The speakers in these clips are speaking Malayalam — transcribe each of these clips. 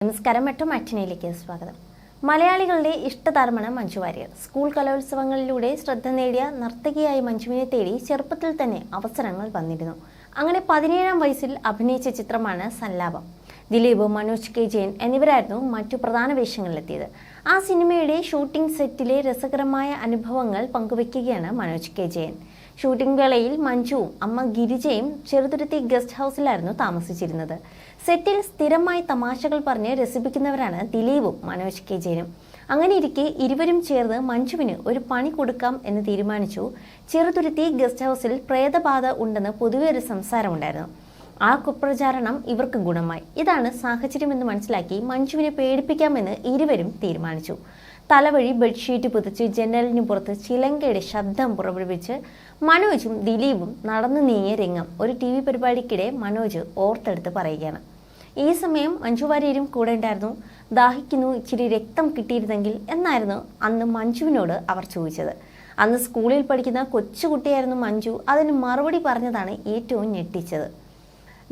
നമസ്കാരം. മെട്രോ മാറ്റിനിയിലേക്ക് സ്വാഗതം. മലയാളികളുടെ ഇഷ്ടതാരമാണ് മഞ്ജു വാര്യർ. സ്കൂൾ കലോത്സവങ്ങളിലൂടെ ശ്രദ്ധ നേടിയ നർത്തകിയായ മഞ്ജുവിനെ തേടി ചെറുപ്പത്തിൽ തന്നെ അവസരങ്ങൾ വന്നിരുന്നു. അങ്ങനെ 17-ാം വയസ്സിൽ അഭിനയിച്ച ചിത്രമാണ് സല്ലാപം. ദിലീപ്, മനോജ് കെ ജയൻ എന്നിവരായിരുന്നു മറ്റു പ്രധാന വേഷങ്ങളിലെത്തിയത്. ആ സിനിമയുടെ ഷൂട്ടിംഗ് സെറ്റിലെ രസകരമായ അനുഭവങ്ങൾ പങ്കുവയ്ക്കുകയാണ് മനോജ് കെ ജയൻ. ഷൂട്ടിംഗ് വേളയിൽ മഞ്ജുവും അമ്മ ഗിരിജയും ചെറുതുരുത്തി ഗസ്റ്റ് ഹൗസിലായിരുന്നു താമസിച്ചിരുന്നത്. സെറ്റിൽ സ്ഥിരമായി തമാശകൾ പറഞ്ഞ് രസിപ്പിക്കുന്നവരാണ് ദിലീപും മനോജ് കെ ജയനും. അങ്ങനെ ഇരിക്കെ ഇരുവരും ചേർന്ന് മഞ്ജുവിന് ഒരു പണി കൊടുക്കാം എന്ന് തീരുമാനിച്ചു. ചെറുതുരുത്തി ഗസ്റ്റ് ഹൗസിൽ പ്രേതബാധ ഉണ്ടെന്ന് പൊതുവെ ഒരു സംസാരമുണ്ടായിരുന്നു. ആ കുപ്രചാരണം ഇവർക്ക് ഗുണമായി. ഇതാണ് സാഹചര്യമെന്ന് മനസ്സിലാക്കി മഞ്ജുവിനെ പേടിപ്പിക്കാമെന്ന് ഇരുവരും തീരുമാനിച്ചു. തലവഴി ബെഡ്ഷീറ്റ് പുതച്ച് ജനലിന് പുറത്ത് ചിലങ്കയുടെ ശബ്ദം പുറപ്പെടുവിച്ച് മനോജും ദിലീപും നടന്നു നീങ്ങിയ രംഗം ഒരു TV പരിപാടിക്കിടെ മനോജ് ഓർത്തെടുത്ത് പറയുകയാണ്. ഈ സമയം മഞ്ജു വാര്യരും കൂടെ ഉണ്ടായിരുന്നു. ദാഹിക്കുന്നു, ഇച്ചിരി രക്തം കിട്ടിയിരുന്നെങ്കിൽ എന്നായിരുന്നു അന്ന് മഞ്ജുവിനോട് അവർ ചോദിച്ചത്. അന്ന് സ്കൂളിൽ പഠിക്കുന്ന കൊച്ചുകുട്ടിയായിരുന്നു മഞ്ജു. അതിന് മറുപടി പറഞ്ഞതാണ് ഏറ്റവും ഞെട്ടിച്ചത്.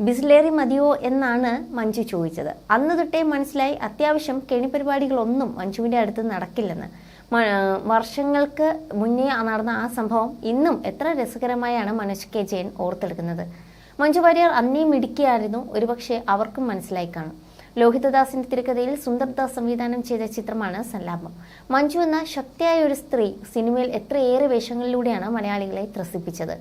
ബിസ്ലേറി മതിയോ എന്നാണ് മഞ്ജു ചോദിച്ചത്. അന്ന് തൊട്ടേ മനസ്സിലായി അത്യാവശ്യം കെണിപ്പരിപാടികളൊന്നും മഞ്ജുവിൻ്റെ അടുത്ത് നടക്കില്ലെന്ന്. വർഷങ്ങൾക്ക് മുന്നേ നടന്ന ആ സംഭവം ഇന്നും എത്ര രസകരമായാണ് മനോജ് കെ ജയൻ ഓർത്തെടുക്കുന്നത്. മഞ്ജു വാര്യർ അന്നേ മിടുക്കിയായിരുന്നു. ഒരുപക്ഷെ അവർക്കും മനസ്സിലായി കാണും. ലോഹിതദാസിന്റെ തിരക്കഥയിൽ സുന്ദർദാസ് സംവിധാനം ചെയ്ത ചിത്രമാണ് സല്ലാപം. മഞ്ജു എന്ന ശക്തിയായ ഒരു സ്ത്രീ സിനിമയിൽ എത്രയേറെ വേഷങ്ങളിലൂടെയാണ് മലയാളികളെ ത്രസിപ്പിച്ചത്.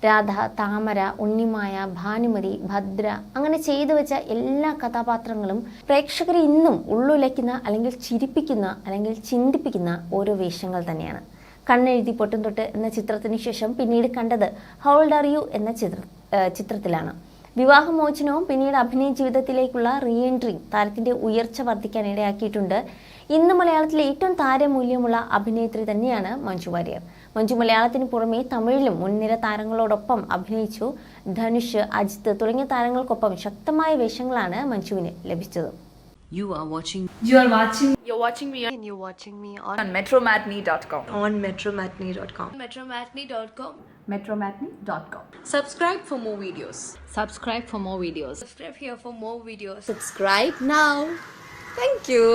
രാധ, താമര, ഉണ്ണിമായ, ഭാനുമതി, ഭദ്ര അങ്ങനെ ചെയ്തു വെച്ച എല്ലാ കഥാപാത്രങ്ങളും പ്രേക്ഷകരെ ഇന്നും ഉള്ളുലയ്ക്കുന്ന അല്ലെങ്കിൽ ചിരിപ്പിക്കുന്ന അല്ലെങ്കിൽ ചിന്തിപ്പിക്കുന്ന ഓരോ വേഷങ്ങൾ തന്നെയാണ്. കണ്ണെഴുതി പൊട്ടും തൊട്ട് എന്ന ചിത്രത്തിന് ശേഷം പിന്നീട് കണ്ടത് ഹൗ ഓൾഡ് ആർ യു എന്ന ചിത്രത്തിലാണ്. വിവാഹമോചനവും പിന്നീട് അഭിനയ ജീവിതത്തിലേക്കുള്ള റീ എൻട്രിയും താരത്തിന്റെ ഉയർച്ച വർദ്ധിക്കാൻ ഇടയാക്കിയിട്ടുണ്ട്. ഇന്ന് മലയാളത്തിലെ ഏറ്റവും താരമൂല്യമുള്ള അഭിനേത്രി തന്നെയാണ് മഞ്ജു വാര്യർ. മഞ്ജു മലയാളത്തിന് പുറമെ തമിഴിലും മുൻനിര താരങ്ങളോടൊപ്പം അഭിനയിച്ചു. ധനുഷ്, അജിത്ത് തുടങ്ങിയ താരങ്ങൾക്കൊപ്പം ശക്തമായ വേഷങ്ങളാണ് മഞ്ജുവിന് ലഭിച്ചത്. You're watching me on metromatney.com. on metromatney.com. metromatney.com. Subscribe for more videos. Subscribe for more videos. Subscribe here for more videos. Subscribe now. Thank you.